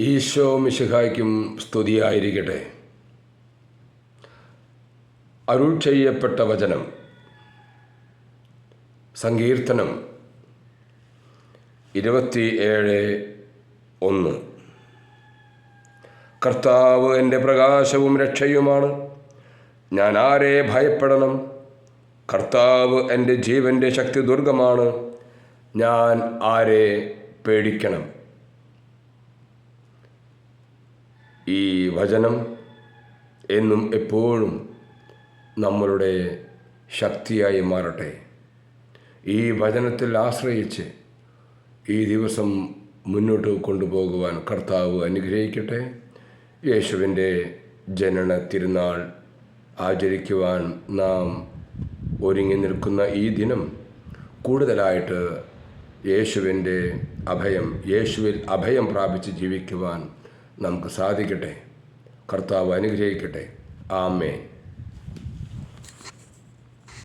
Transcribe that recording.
ഈശോ മിശിഹായ്ക്കും സ്തുതിയായിരിക്കട്ടെ. അരുൾ ചെയ്യപ്പെട്ട വചനം സങ്കീർത്തനം 27:1. കർത്താവ് എൻ്റെ പ്രകാശവും രക്ഷയുമാണ്, ഞാൻ ആരെ ഭയപ്പെടണം? കർത്താവ് എൻ്റെ ജീവൻ്റെ ശക്തിദുർഗമാണ്, ഞാൻ ആരെ പേടിക്കണം? ഈ വചനം എന്നും എപ്പോഴും നമ്മളുടെ ശക്തിയായി മാറട്ടെ. ഈ വചനത്തിൽ ആശ്രയിച്ച് ഈ ദിവസം മുന്നോട്ട് കൊണ്ടുപോകുവാൻ കർത്താവ് അനുഗ്രഹിക്കട്ടെ. യേശുവിൻ്റെ ജനന തിരുനാൾ ആചരിക്കുവാൻ നാം ഒരുങ്ങി നിൽക്കുന്ന ഈ ദിനം കൂടുതലായിട്ട് യേശുവിൽ അഭയം പ്രാപിച്ച് ജീവിക്കുവാൻ നമുക്ക് സാധിക്കട്ടെ. കർത്താവ് അനുഗ്രഹിക്കട്ടെ. ആമേൻ.